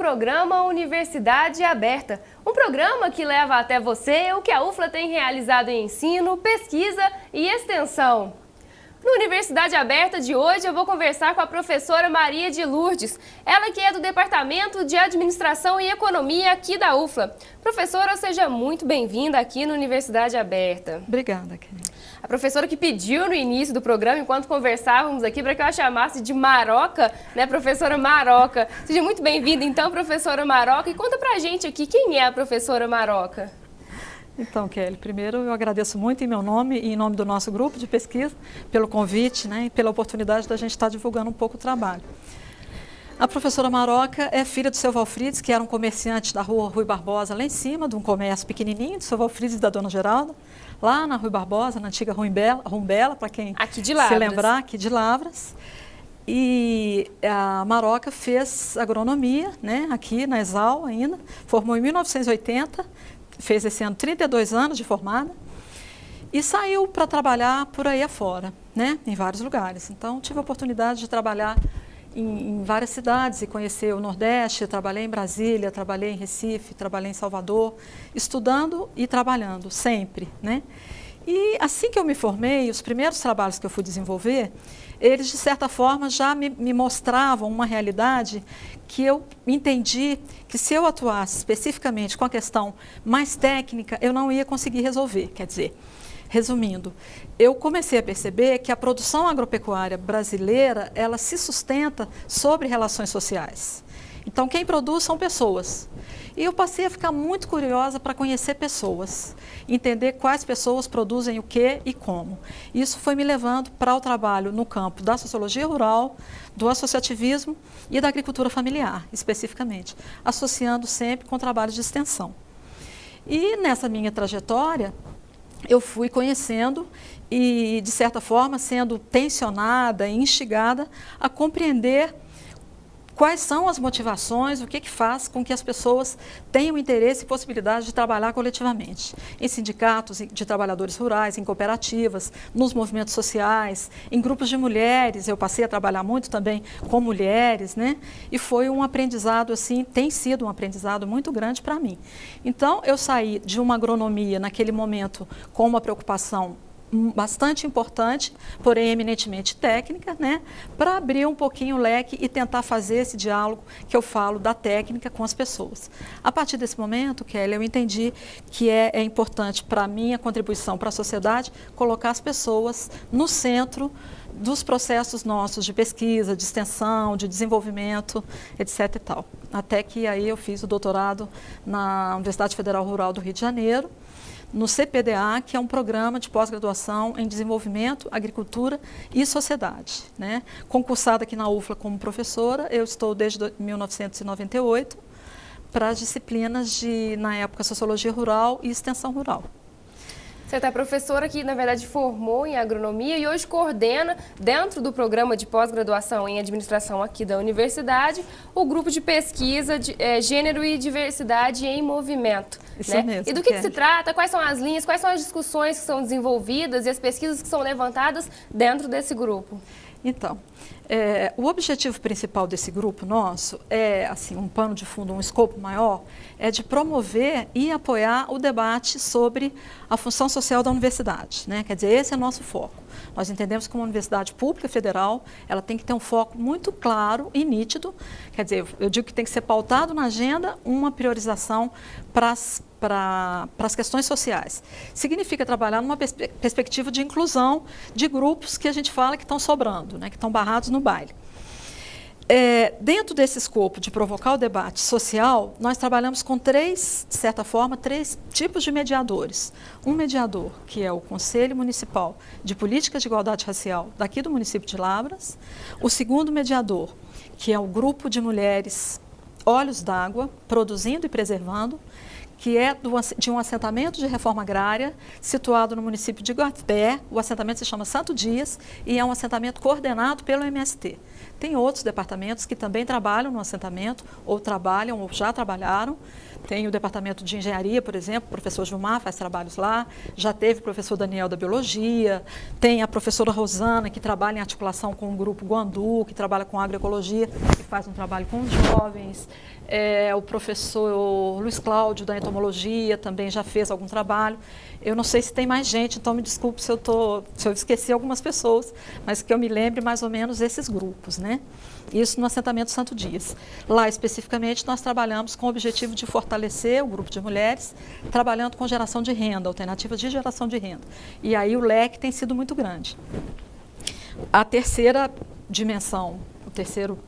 programa Universidade Aberta, um programa que leva até você o que a UFLA tem realizado em ensino, pesquisa e extensão. No Universidade Aberta de hoje eu vou conversar com a professora Maria de Lourdes, ela que é do Departamento de Administração e Economia aqui da UFLA. Professora, seja muito bem-vinda aqui no Universidade Aberta. Obrigada, Kelly. A professora que pediu no início do programa, enquanto conversávamos aqui, para que eu a chamasse de Maroca, né, professora Maroca. Seja muito bem-vinda, então, professora Maroca. E conta pra gente aqui, quem é a professora Maroca? Então, Kelly, primeiro eu agradeço muito em meu nome e em nome do nosso grupo de pesquisa pelo convite, né, e pela oportunidade da gente estar divulgando um pouco o trabalho. A professora Maroca é filha do seu Valfrides, que era um comerciante da rua Rui Barbosa, lá em cima, de um comércio pequenininho, do seu Valfrides e da dona Geralda, lá na Rui Barbosa, na antiga Rumbela, para quem se lembrar, aqui de Lavras. E a Maroca fez agronomia, né, aqui na Exal ainda, formou em 1980, fez esse ano 32 anos de formada e saiu para trabalhar por aí afora, né, em vários lugares. Então, tive a oportunidade de trabalhar em várias cidades e conhecer o Nordeste. Trabalhei em Brasília, trabalhei em Recife, trabalhei em Salvador, estudando e trabalhando sempre, né? E assim que eu me formei, os primeiros trabalhos que eu fui desenvolver, eles de certa forma já me mostravam uma realidade que eu entendi que se eu atuasse especificamente com a questão mais técnica, eu não ia conseguir resolver. Quer dizer, resumindo, eu comecei a perceber que a produção agropecuária brasileira, ela se sustenta sobre relações sociais. Então, quem produz são pessoas. E eu passei a ficar muito curiosa para conhecer pessoas, entender quais pessoas produzem o que e como. Isso foi me levando para o trabalho no campo da sociologia rural, do associativismo e da agricultura familiar, especificamente, associando sempre com trabalhos de extensão. E nessa minha trajetória, eu fui conhecendo e, de certa forma, sendo tensionada e instigada a compreender quais são as motivações, o que faz com que as pessoas tenham interesse e possibilidade de trabalhar coletivamente. Em sindicatos de trabalhadores rurais, em cooperativas, nos movimentos sociais, em grupos de mulheres. Eu passei a trabalhar muito também com mulheres, né? E foi um aprendizado, assim, tem sido um aprendizado muito grande para mim. Então, eu saí de uma agronomia, naquele momento, com uma preocupação bastante importante, porém eminentemente técnica, né, para abrir um pouquinho o leque e tentar fazer esse diálogo que eu falo da técnica com as pessoas. A partir desse momento, Kelly, eu entendi que é importante para a minha contribuição para a sociedade colocar as pessoas no centro dos processos nossos de pesquisa, de extensão, de desenvolvimento, etc. e tal. Até que aí eu fiz o doutorado na Universidade Federal Rural do Rio de Janeiro, no CPDA, que é um programa de pós-graduação em desenvolvimento, agricultura e sociedade, né? Concursada aqui na UFLA como professora, eu estou desde 1998 para as disciplinas de, na época, sociologia rural e extensão rural. Você é professora que, na verdade, formou em agronomia e hoje coordena, dentro do programa de pós-graduação em administração aqui da universidade, o grupo de pesquisa de Gênero e Diversidade em Movimento. Isso né? mesmo. E do que se trata, quais são as linhas, quais são as discussões que são desenvolvidas e as pesquisas que são levantadas dentro desse grupo? Então, o objetivo principal desse grupo nosso é, assim, um pano de fundo, um escopo maior, é de promover e apoiar o debate sobre a função social da universidade, né? Quer dizer, esse é o nosso foco. Nós entendemos que uma universidade pública federal, ela tem que ter um foco muito claro e nítido, quer dizer, eu digo que tem que ser pautado na agenda uma priorização para as questões sociais. Significa trabalhar numa perspectiva de inclusão de grupos que a gente fala que estão sobrando, né, que estão barrados no baile. Dentro desse escopo de provocar o debate social, nós trabalhamos com de certa forma, três tipos de mediadores. Um mediador, que é o Conselho Municipal de Políticas de Igualdade Racial, daqui do município de Lavras. O segundo mediador, que é o grupo de mulheres Olhos d'Água, Produzindo e Preservando, que é de um assentamento de reforma agrária situado no município de Guaté. O assentamento se chama Santo Dias e é um assentamento coordenado pelo MST. Tem outros departamentos que também trabalham no assentamento, ou trabalham, ou já trabalharam. Tem o departamento de engenharia, por exemplo, o professor Gilmar faz trabalhos lá, já teve o professor Daniel da biologia, tem a professora Rosana, que trabalha em articulação com o grupo Guandu, que trabalha com agroecologia, que faz um trabalho com os jovens. O professor Luiz Cláudio, da entomologia, também já fez algum trabalho. Eu não sei se tem mais gente, então me desculpe se eu esqueci algumas pessoas, mas que eu me lembre mais ou menos esses grupos, né? Isso no assentamento Santo Dias. Lá, especificamente, nós trabalhamos com o objetivo de fortalecer o grupo de mulheres, trabalhando com geração de renda, alternativas de geração de renda. E aí o leque tem sido muito grande. A terceira dimensão, o terceiro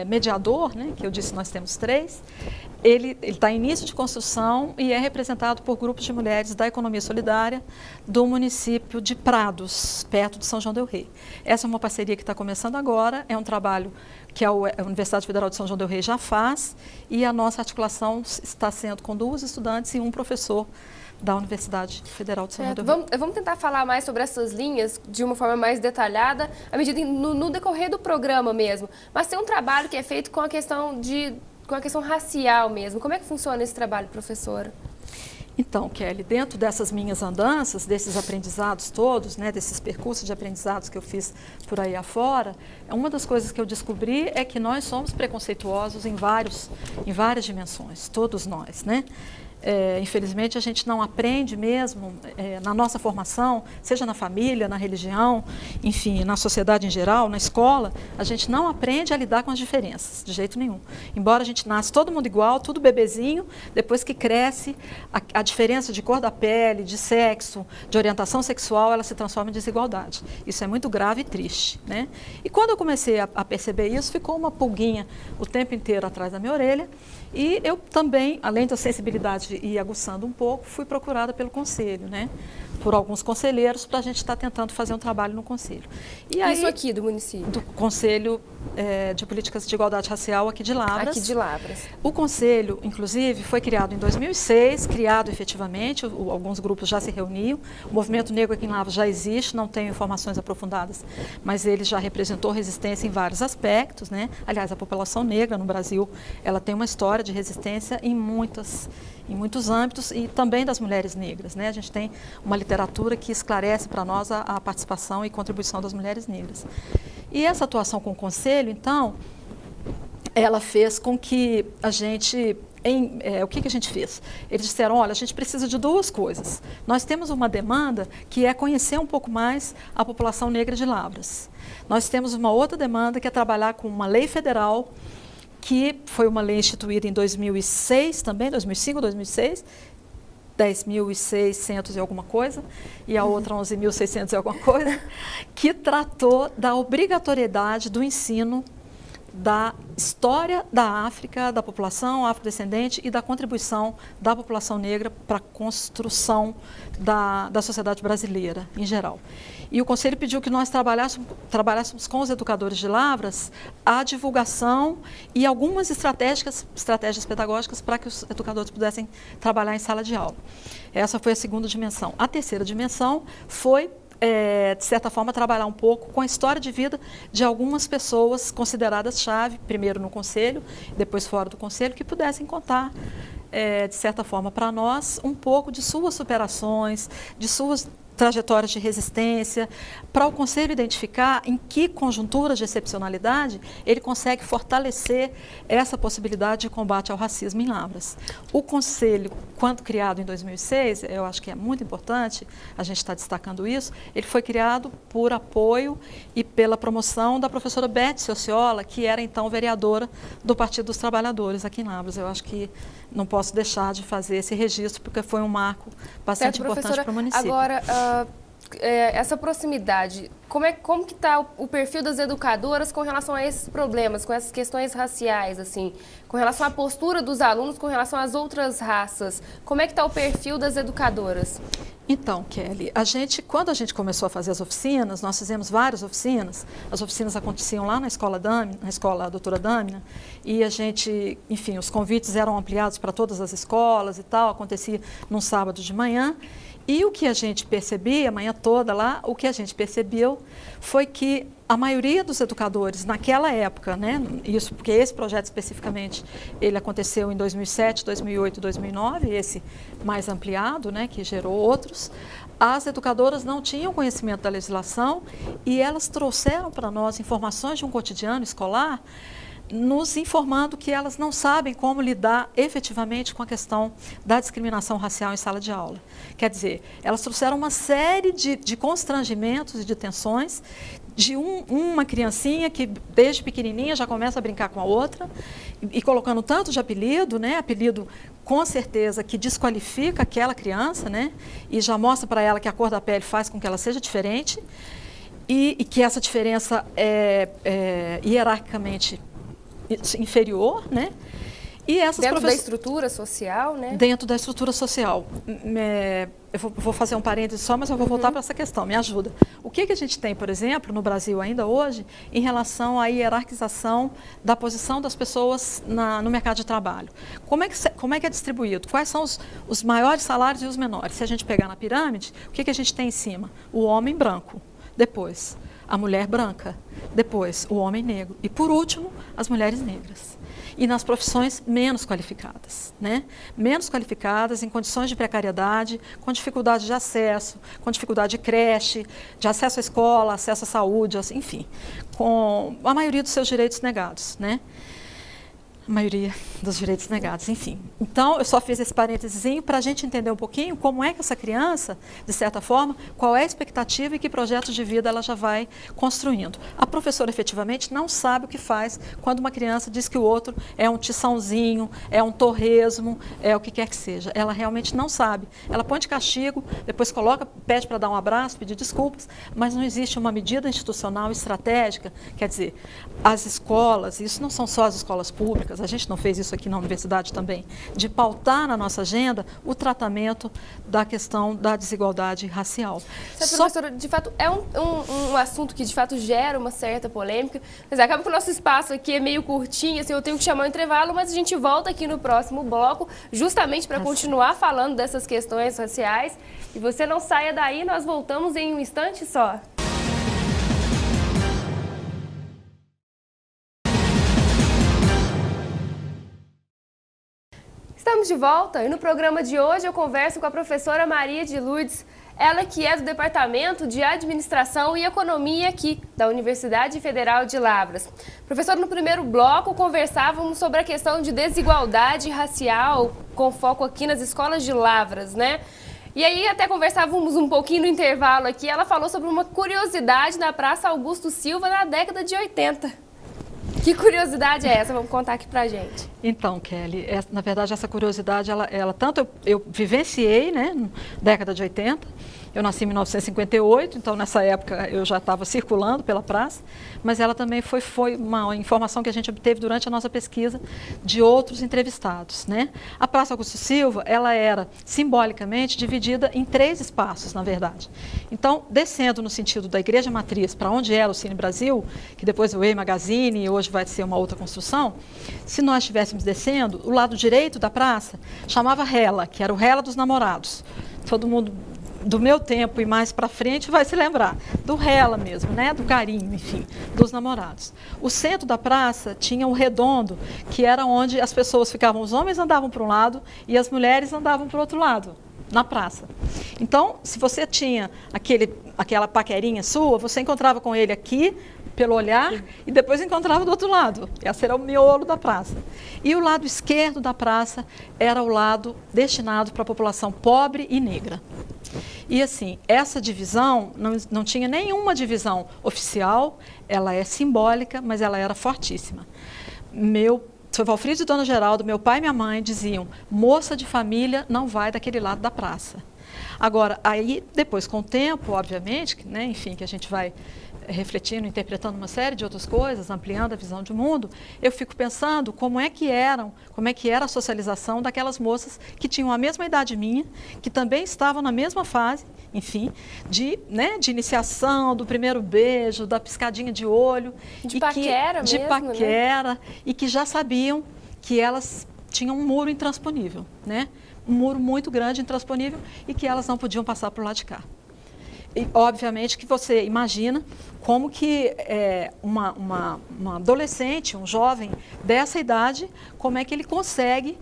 mediador, né, que eu disse nós temos 3, ele está em início de construção e é representado por grupos de mulheres da economia solidária do município de Prados, perto de São João del Rei. Essa é uma parceria que está começando agora, é um trabalho que a Universidade Federal de São João del Rei já faz, e a nossa articulação está sendo com 2 estudantes e um professor da Universidade Federal de São João del Rei. Vamos tentar falar mais sobre essas linhas de uma forma mais detalhada, à medida no decorrer do programa mesmo. Mas tem um trabalho que é feito com a questão racial mesmo. Como é que funciona esse trabalho, professora? Então, Kelly, dentro dessas minhas andanças, desses aprendizados todos, né, desses percursos de aprendizados que eu fiz por aí afora, uma das coisas que eu descobri é que nós somos preconceituosos em várias dimensões, todos nós, né? Infelizmente, a gente não aprende mesmo na nossa formação, seja na família, na religião, enfim, na sociedade em geral, na escola, a gente não aprende a lidar com as diferenças, de jeito nenhum. Embora a gente nasce todo mundo igual, tudo bebezinho, depois que cresce, a diferença de cor da pele, de sexo, de orientação sexual, ela se transforma em desigualdade. Isso é muito grave e triste, né? E quando eu comecei a perceber isso, ficou uma pulguinha o tempo inteiro atrás da minha orelha. E eu também, além da sensibilidade ir aguçando um pouco, fui procurada pelo conselho, né? Por alguns conselheiros, para a gente estar tentando fazer um trabalho no conselho. E aí, isso aqui do município? Do Conselho de Políticas de Igualdade Racial aqui de Lavras. Aqui de Lavras. O conselho, inclusive, foi criado em 2006, criado efetivamente, alguns grupos já se reuniam. O movimento negro aqui em Lavras já existe, não tenho informações aprofundadas, mas ele já representou resistência em vários aspectos, né? Aliás, a população negra no Brasil, ela tem uma história de resistência em muitos âmbitos, e também das mulheres negras, né? A gente tem uma literatura que esclarece para nós a participação e contribuição das mulheres negras. E essa atuação com o Conselho, então, ela fez com que a gente... o que a gente fez? Eles disseram, olha, a gente precisa de 2 coisas. Nós temos uma demanda que é conhecer um pouco mais a população negra de Lavras. Nós temos uma outra demanda que é trabalhar com uma lei federal, que foi uma lei instituída em 2006 também, 2005, 2006, 10.600 e alguma coisa, e a outra 11.600 e alguma coisa, que tratou da obrigatoriedade do ensino da história da África, da população afrodescendente e da contribuição da população negra para a construção da sociedade brasileira em geral. E o Conselho pediu que nós trabalhássemos com os educadores de Lavras a divulgação e algumas estratégias pedagógicas para que os educadores pudessem trabalhar em sala de aula. Essa foi a segunda dimensão. A terceira dimensão foi, de certa forma, trabalhar um pouco com a história de vida de algumas pessoas consideradas chave, primeiro no Conselho, depois fora do Conselho, que pudessem contar, de certa forma, para nós, um pouco de suas superações, de suas trajetórias de resistência, para o Conselho identificar em que conjunturas de excepcionalidade ele consegue fortalecer essa possibilidade de combate ao racismo em Lavras. O Conselho, quando criado em 2006, eu acho que é muito importante a gente estar destacando isso, ele foi criado por apoio e pela promoção da professora Beth Sociola, que era então vereadora do Partido dos Trabalhadores aqui em Lavras. Eu acho que não posso deixar de fazer esse registro, porque foi um marco bastante importante para o município. Agora, essa proximidade, como que está o perfil das educadoras com relação a esses problemas, com essas questões raciais, assim, com relação à postura dos alunos, com relação às outras raças? Como é que está o perfil das educadoras? Então, Kelly, quando a gente começou a fazer as oficinas, nós fizemos várias oficinas. As oficinas aconteciam lá na escola Doutora Dâmina, e a gente, enfim, os convites eram ampliados para todas as escolas e tal, acontecia num sábado de manhã. E o que a gente percebia, a manhã toda lá, o que a gente percebeu foi que a maioria dos educadores naquela época, né, isso porque esse projeto especificamente, ele aconteceu em 2007, 2008, 2009, esse mais ampliado, né, que gerou outros, as educadoras não tinham conhecimento da legislação e elas trouxeram para nós informações de um cotidiano escolar, nos informando que elas não sabem como lidar efetivamente com a questão da discriminação racial em sala de aula. Quer dizer, elas trouxeram uma série de constrangimentos e de tensões de uma criancinha que desde pequenininha já começa a brincar com a outra e colocando tanto de apelido, né? Apelido com certeza que desqualifica aquela criança, né? E já mostra para ela que a cor da pele faz com que ela seja diferente e que essa diferença é hierarquicamente inferior, né? E essas dentro da estrutura social, né? Dentro da estrutura social. Eu vou fazer um parêntese só, mas eu vou voltar para essa questão, me ajuda. O que a gente tem, por exemplo, no Brasil ainda hoje, em relação à hierarquização da posição das pessoas no mercado de trabalho? Como é que é distribuído? Quais são os maiores salários e os menores? Se a gente pegar na pirâmide, o que a gente tem em cima? O homem branco, depois a mulher branca, depois o homem negro e, por último, as mulheres negras. E nas profissões menos qualificadas, né? Menos qualificadas, em condições de precariedade, com dificuldade de acesso, com dificuldade de creche, de acesso à escola, acesso à saúde, enfim, com a maioria dos seus direitos negados, né? A maioria dos direitos negados, enfim. Então, eu só fiz esse parênteses para a gente entender um pouquinho como é que essa criança, de certa forma, qual é a expectativa e que projetos de vida ela já vai construindo. A professora, efetivamente, não sabe o que faz quando uma criança diz que o outro é um tiçãozinho, é um torresmo, é o que quer que seja. Ela realmente não sabe. Ela põe de castigo, depois pede para dar um abraço, pedir desculpas, mas não existe uma medida institucional estratégica, quer dizer, as escolas, isso não são só as escolas públicas, a gente não fez isso aqui na universidade também, de pautar na nossa agenda o tratamento da questão da desigualdade racial. Professora, de fato, é um assunto que de fato gera uma certa polêmica, mas acaba que o nosso espaço aqui é meio curtinho, assim, eu tenho que chamar o intervalo, mas a gente volta aqui no próximo bloco, justamente para continuar falando dessas questões raciais. E você não saia daí, nós voltamos em um instante só. Estamos de volta e no programa de hoje eu converso com a professora Maria de Lourdes, ela que é do Departamento de Administração e Economia aqui da Universidade Federal de Lavras. Professora, no primeiro bloco conversávamos sobre a questão de desigualdade racial com foco aqui nas escolas de Lavras, né? E aí até conversávamos um pouquinho no intervalo aqui, ela falou sobre uma curiosidade na Praça Augusto Silva na década de 80. Que curiosidade é essa? Vamos contar aqui pra gente. Então, Kelly, na verdade essa curiosidade, ela tanto eu vivenciei, né, na década de 80, eu nasci em 1958, então nessa época eu já estava circulando pela praça, mas ela também foi uma informação que a gente obteve durante a nossa pesquisa de outros entrevistados, né? A Praça Augusto Silva, ela era simbolicamente dividida em 3 espaços, na verdade. Então, descendo no sentido da Igreja Matriz, para onde era o Cine Brasil, que depois o Ei Magazine e hoje vai ser uma outra construção, se nós estivéssemos descendo, o lado direito da praça chamava Rela, que era o Rela dos Namorados. Todo mundo do meu tempo e mais para frente vai se lembrar do Rela mesmo, né? Do carinho, enfim, dos namorados. O centro da praça tinha um redondo, que era onde as pessoas ficavam, os homens andavam para um lado e as mulheres andavam para o outro lado, na praça. Então, se você tinha aquela paquerinha sua, você encontrava com ele aqui, pelo olhar, e depois encontrava do outro lado. Esse era o miolo da praça. E o lado esquerdo da praça era o lado destinado para a população pobre e negra. E assim, essa divisão não tinha nenhuma divisão oficial, ela é simbólica, mas ela era fortíssima. Seu Valfrido e Dona Geraldo, meu pai e minha mãe diziam, moça de família não vai daquele lado da praça. Agora, aí depois com o tempo, obviamente, né, enfim, que a gente vai refletindo, interpretando uma série de outras coisas, ampliando a visão de mundo, eu fico pensando como é que era a socialização daquelas moças que tinham a mesma idade minha, que também estavam na mesma fase, enfim, de iniciação, do primeiro beijo, da piscadinha de olho. De paquera mesmo, de paquera, né? E que já sabiam que elas tinham um muro intransponível, né? Um muro muito grande, intransponível, e que elas não podiam passar para o lado de cá. E, obviamente, que você imagina como que uma adolescente, um jovem dessa idade, como é que ele consegue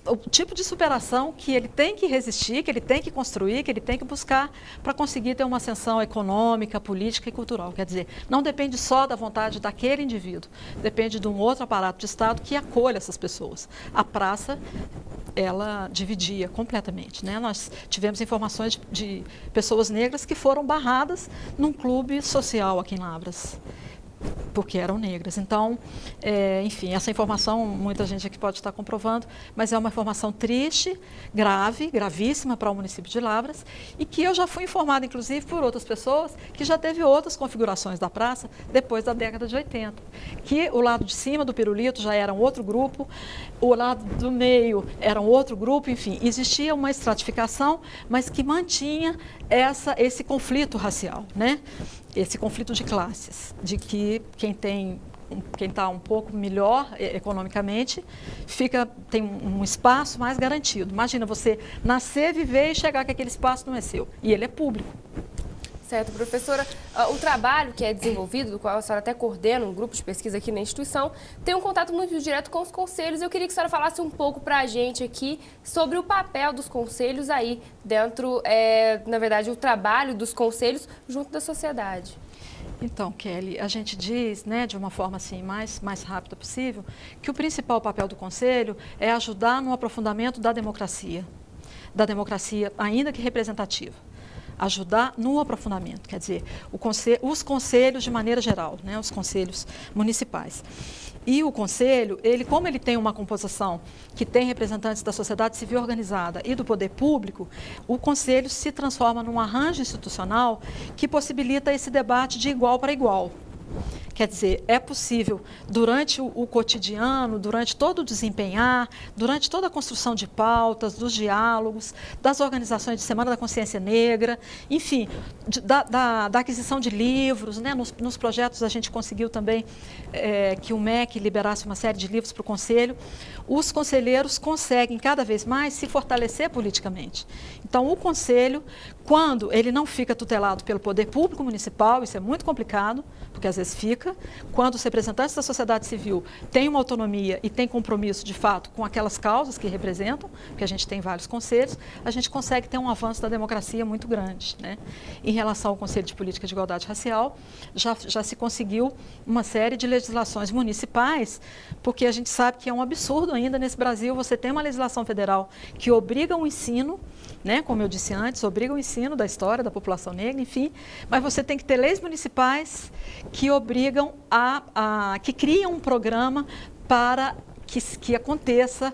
o tipo de superação que ele tem que resistir, que ele tem que construir, que ele tem que buscar para conseguir ter uma ascensão econômica, política e cultural. Quer dizer, não depende só da vontade daquele indivíduo, depende de um outro aparato de Estado que acolha essas pessoas. A praça, ela dividia completamente, né? Nós tivemos informações de pessoas negras que foram barradas num clube social aqui em Lavras, porque eram negras. Então, enfim, essa informação muita gente aqui pode estar comprovando, mas é uma informação triste, grave, gravíssima para o município de Lavras, e que eu já fui informada, inclusive, por outras pessoas, que já teve outras configurações da praça depois da década de 80, que o lado de cima do pirulito já era um outro grupo, o lado do meio era um outro grupo, enfim, existia uma estratificação, mas que mantinha esse conflito racial, né? Esse conflito de classes, de que quem está um pouco melhor economicamente tem um espaço mais garantido. Imagina você nascer, viver e chegar que aquele espaço não é seu, e ele é público. Certo, professora. O trabalho que é desenvolvido, do qual a senhora até coordena um grupo de pesquisa aqui na instituição, tem um contato muito direto com os conselhos. Eu queria que a senhora falasse um pouco para a gente aqui sobre o papel dos conselhos aí dentro, na verdade, o trabalho dos conselhos junto da sociedade. Então, Kelly, a gente diz, né, de uma forma assim mais rápida possível, que o principal papel do conselho é ajudar no aprofundamento da democracia ainda que representativa. Ajudar no aprofundamento, quer dizer, os conselhos de maneira geral, né, os conselhos municipais. E o conselho, como ele tem uma composição que tem representantes da sociedade civil organizada e do poder público, o conselho se transforma num arranjo institucional que possibilita esse debate de igual para igual. Quer dizer, é possível, durante o cotidiano, durante todo o desempenhar, durante toda a construção de pautas, dos diálogos, das organizações de Semana da Consciência Negra, enfim, da aquisição de livros, né? Nos projetos a gente conseguiu também que o MEC liberasse uma série de livros para o Conselho. Os conselheiros conseguem cada vez mais se fortalecer politicamente. Então, o Conselho, quando ele não fica tutelado pelo poder público municipal, isso é muito complicado, porque às vezes fica, quando os representantes da sociedade civil têm uma autonomia e têm compromisso, de fato, com aquelas causas que representam, porque a gente tem vários conselhos, a gente consegue ter um avanço da democracia muito grande, né? Em relação ao Conselho de Política de Igualdade Racial, já se conseguiu uma série de legislações municipais, porque a gente sabe que é um absurdo ainda nesse Brasil você ter uma legislação federal que obriga o ensino, né, como eu disse antes, obriga o ensino da história da população negra, enfim, mas você tem que ter leis municipais que obrigam que criam um programa para que aconteça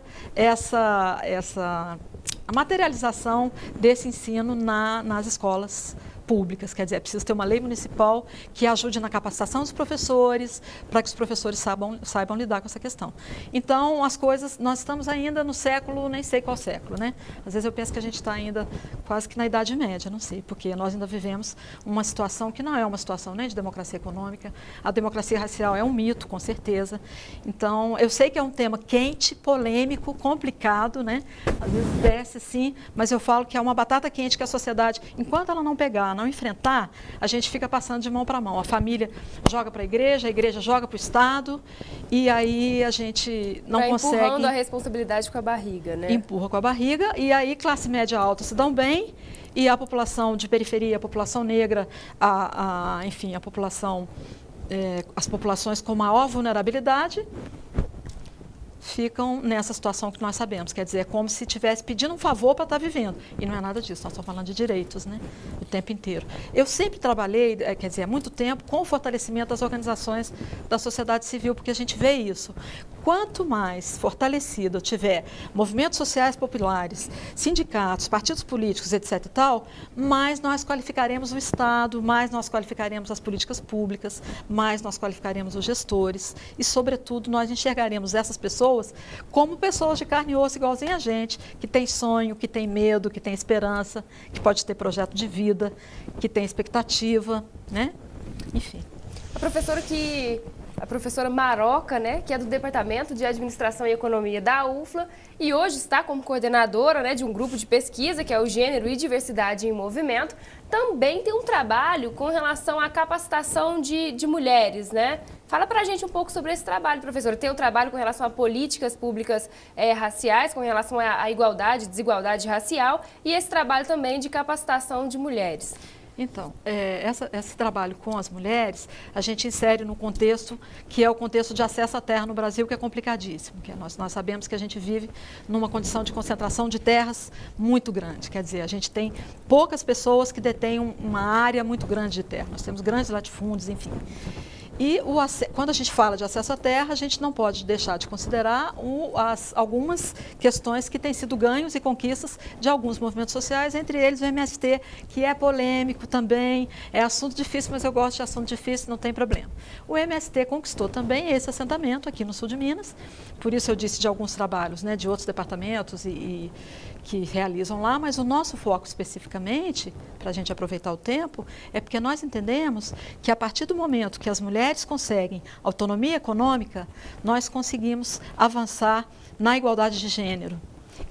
a materialização desse ensino nas escolas públicas. Quer dizer, é preciso ter uma lei municipal que ajude na capacitação dos professores, para que os professores saibam lidar com essa questão. Então, as coisas, nós estamos ainda no século, nem sei qual século, né? Às vezes eu penso que a gente está ainda quase que na Idade Média, não sei, porque nós ainda vivemos uma situação que não é uma situação nem de democracia econômica, a democracia racial é um mito, com certeza. Então, eu sei que é um tema quente, polêmico, complicado, né? Às vezes desce sim, mas eu falo que é uma batata quente que a sociedade, enquanto ela não pegar, não enfrentar, a gente fica passando de mão para mão. A família joga para a igreja joga para o Estado, e aí a gente não consegue... empurrando a responsabilidade com a barriga, né? Empurra com a barriga, e aí classe média alta se dão bem, e a população de periferia, a população negra, enfim, as populações com maior vulnerabilidade, ficam nessa situação que nós sabemos. Quer dizer, é como se estivesse pedindo um favor para estar vivendo. E não é nada disso, nós estamos falando de direitos, né? O tempo inteiro. Eu sempre trabalhei, quer dizer, há muito tempo, com o fortalecimento das organizações da sociedade civil, porque a gente vê isso. quanto mais fortalecido tiver movimentos sociais populares, sindicatos, partidos políticos, etc. e tal, mais nós qualificaremos o Estado, mais nós qualificaremos as políticas públicas, mais nós qualificaremos os gestores e, sobretudo, nós enxergaremos essas pessoas como pessoas de carne e osso igualzinho a gente, que tem sonho, que tem medo, que tem esperança, que pode ter projeto de vida, que tem expectativa, né? Enfim. A professora Maroca, né, que é do Departamento de Administração e Economia da UFLA e hoje está como coordenadora, né, de um grupo de pesquisa que é o Gênero e Diversidade em Movimento, também tem um trabalho com relação à capacitação de mulheres, né? Fala pra gente um pouco sobre esse trabalho, professora. Tem um trabalho com relação a políticas públicas raciais, com relação à igualdade, desigualdade racial e esse trabalho também de capacitação de mulheres. Então, esse trabalho com as mulheres, a gente insere no contexto que é o contexto de acesso à terra no Brasil, que é complicadíssimo. Que nós sabemos que a gente vive numa condição de concentração de terras muito grande. Quer dizer, a gente tem poucas pessoas que detêm uma área muito grande de terra. Nós temos grandes latifúndios, enfim. E quando a gente fala de acesso à terra, a gente não pode deixar de considerar algumas questões que têm sido ganhos e conquistas de alguns movimentos sociais, entre eles o MST, que é polêmico também, é assunto difícil, mas eu gosto de assunto difícil, não tem problema. O MST conquistou também esse assentamento aqui no sul de Minas, por isso eu disse de alguns trabalhos, né, de outros departamentos que realizam lá, mas o nosso foco especificamente, para a gente aproveitar o tempo, é porque nós entendemos que a partir do momento que as mulheres conseguem autonomia econômica, nós conseguimos avançar na igualdade de gênero.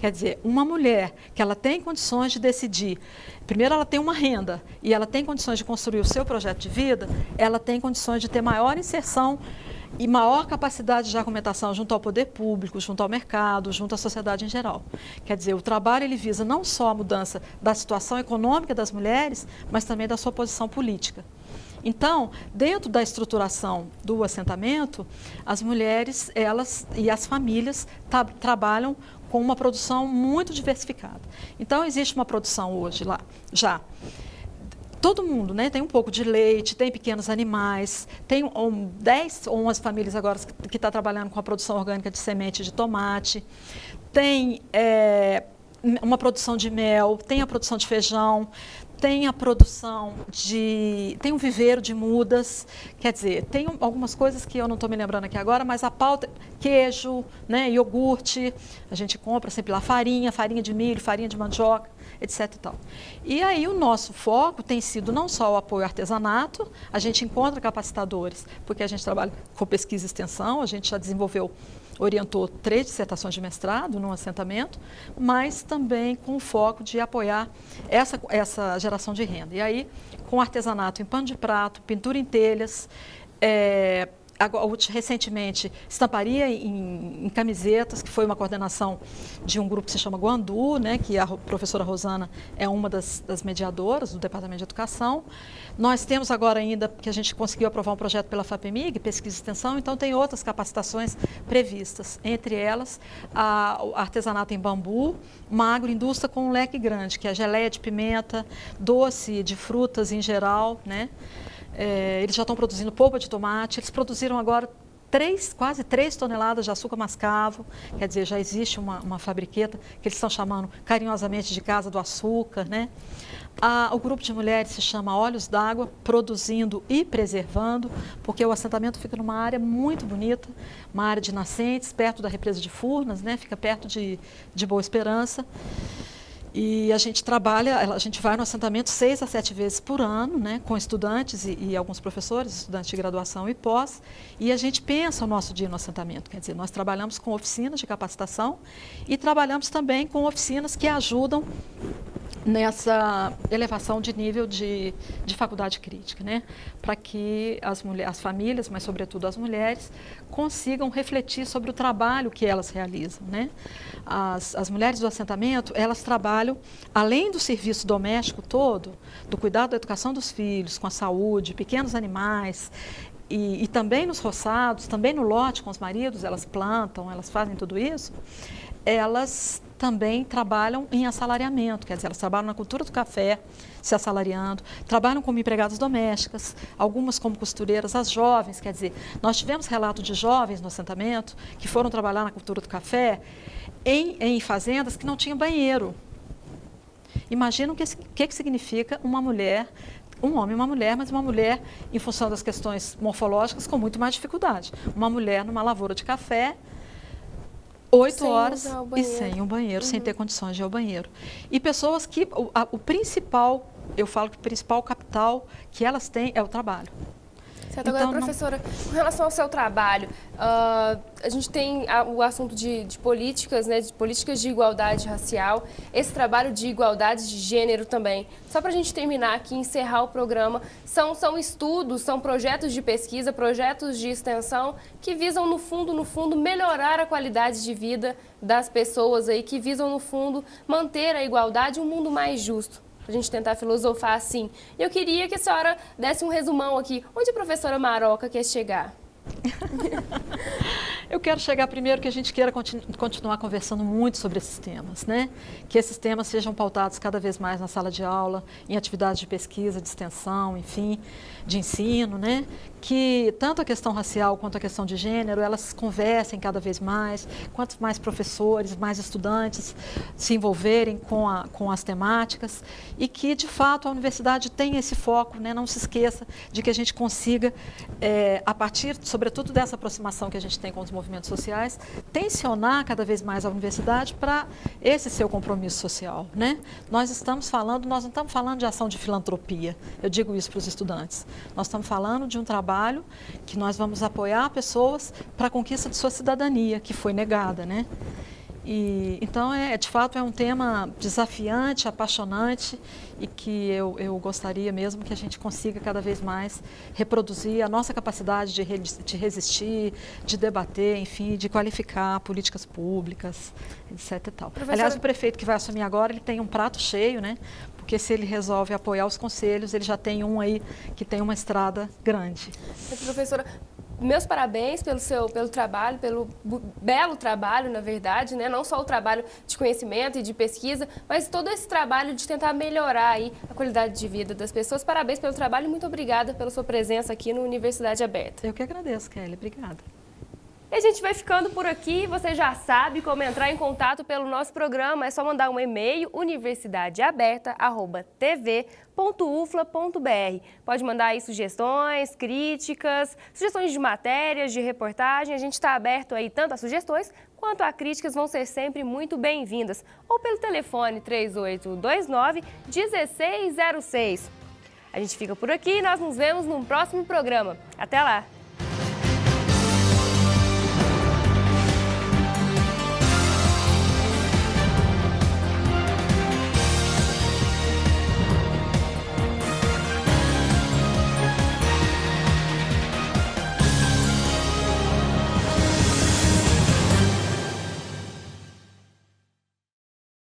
Quer dizer, uma mulher que ela tem condições de decidir, primeiro ela tem uma renda e ela tem condições de construir o seu projeto de vida, ela tem condições de ter maior inserção e maior capacidade de argumentação junto ao poder público, junto ao mercado, junto à sociedade em geral. Quer dizer, o trabalho ele visa não só a mudança da situação econômica das mulheres, mas também da sua posição política. Então, dentro da estruturação do assentamento, as mulheres e as famílias trabalham com uma produção muito diversificada. Então, existe uma produção hoje lá, já. Todo mundo, né, tem um pouco de leite, tem pequenos animais, tem 10 ou 11 famílias agora que estão trabalhando com a produção orgânica de semente de tomate, tem uma produção de mel, tem a produção de feijão, tem a produção tem um viveiro de mudas, quer dizer, tem algumas coisas que eu não estou me lembrando aqui agora, mas a pauta, queijo, né, iogurte, a gente compra sempre lá farinha de milho, farinha de mandioca, etc. E tal. E aí o nosso foco tem sido não só o apoio ao artesanato, a gente encontra capacitadores, porque a gente trabalha com pesquisa e extensão, a gente já orientou 3 dissertações de mestrado no assentamento, mas também com o foco de apoiar essa geração de renda. E aí, com artesanato em pano de prato, pintura em telhas, recentemente, estamparia em camisetas, que foi uma coordenação de um grupo que se chama Guandu, né, que a professora Rosana é uma das mediadoras do Departamento de Educação. Nós temos agora ainda, que a gente conseguiu aprovar um projeto pela FAPEMIG, Pesquisa e Extensão, então tem outras capacitações previstas, entre elas o artesanato em bambu, uma agroindústria com um leque grande, que é geleia de pimenta, doce de frutas em geral, né? Eles já estão produzindo polpa de tomate, eles produziram agora quase 3 toneladas de açúcar mascavo, quer dizer, já existe uma fabriqueta que eles estão chamando carinhosamente de Casa do Açúcar, né? O grupo de mulheres se chama Olhos d'Água, produzindo e preservando, porque o assentamento fica numa área muito bonita, uma área de nascentes, perto da represa de Furnas, né? Fica perto de Boa Esperança. E a gente vai no assentamento 6 a 7 vezes por ano, né, com estudantes e alguns professores, estudantes de graduação e pós, e a gente pensa o nosso dia no assentamento. Quer dizer, nós trabalhamos com oficinas de capacitação e trabalhamos também com oficinas que ajudam nessa elevação de nível de faculdade crítica, né? Para que as famílias, mas sobretudo as mulheres, consigam refletir sobre o trabalho que elas realizam, né? As mulheres do assentamento, elas trabalham, além do serviço doméstico todo, do cuidado da educação dos filhos, com a saúde, pequenos animais, e também nos roçados, também no lote com os maridos, elas plantam, elas fazem tudo isso, elas também trabalham em assalariamento, quer dizer, elas trabalham na cultura do café, se assalariando, trabalham como empregadas domésticas, algumas como costureiras, as jovens, quer dizer, nós tivemos relato de jovens no assentamento que foram trabalhar na cultura do café em fazendas que não tinham banheiro. Imagina o que significa uma mulher, um homem e uma mulher, mas uma mulher, em função das questões morfológicas, com muito mais dificuldade. Uma mulher numa lavoura de café, 8 horas e sem um banheiro, sem ter condições de ir ao banheiro. E pessoas que, o principal, eu falo que o principal capital que elas têm é o trabalho. Certo. Agora, professora, com relação ao seu trabalho, a gente tem o assunto de políticas, né, de políticas de igualdade racial, esse trabalho de igualdade de gênero também. Só para a gente terminar aqui, encerrar o programa, são estudos, são projetos de pesquisa, projetos de extensão que visam, no fundo, melhorar a qualidade de vida das pessoas aí, que visam, no fundo, manter a igualdade e um mundo mais justo. Para a gente tentar filosofar assim. Eu queria que a senhora desse um resumão aqui. Onde a professora Maroca quer chegar? Eu quero chegar primeiro que a gente queira continuar conversando muito sobre esses temas, né? Que esses temas sejam pautados cada vez mais na sala de aula, em atividades de pesquisa, de extensão, enfim, de ensino, né? Que tanto a questão racial quanto a questão de gênero, elas conversem cada vez mais, quanto mais professores, mais estudantes se envolverem com as temáticas e que, de fato, a universidade tenha esse foco, né? Não se esqueça de que a gente consiga, a partir, sobretudo, dessa aproximação que a gente tem com os movimentos sociais, tensionar cada vez mais a universidade para esse seu compromisso social, né? Nós não estamos falando de ação de filantropia, eu digo isso para os estudantes. Nós estamos falando de um trabalho que nós vamos apoiar pessoas para a conquista de sua cidadania, que foi negada, né? E, então, de fato, é um tema desafiante, apaixonante e que eu gostaria mesmo que a gente consiga cada vez mais reproduzir a nossa capacidade de resistir, de debater, enfim, de qualificar políticas públicas, etc. E tal. Aliás, o prefeito que vai assumir agora, ele tem um prato cheio, né? Porque se ele resolve apoiar os conselhos, ele já tem um aí que tem uma estrada grande. Professora, meus parabéns pelo trabalho, pelo belo trabalho, na verdade, né? Não só o trabalho de conhecimento e de pesquisa, mas todo esse trabalho de tentar melhorar aí a qualidade de vida das pessoas. Parabéns pelo trabalho e muito obrigada pela sua presença aqui no Universidade Aberta. Eu que agradeço, Kelly. Obrigada. E a gente vai ficando por aqui. Você já sabe como entrar em contato pelo nosso programa. É só mandar um e-mail universidadeaberta@tv.ufla.br. Pode mandar aí sugestões, críticas, sugestões de matérias, de reportagem. A gente está aberto aí tanto a sugestões quanto a críticas, vão ser sempre muito bem-vindas. Ou pelo telefone 3829-1606. A gente fica por aqui e nós nos vemos num próximo programa. Até lá!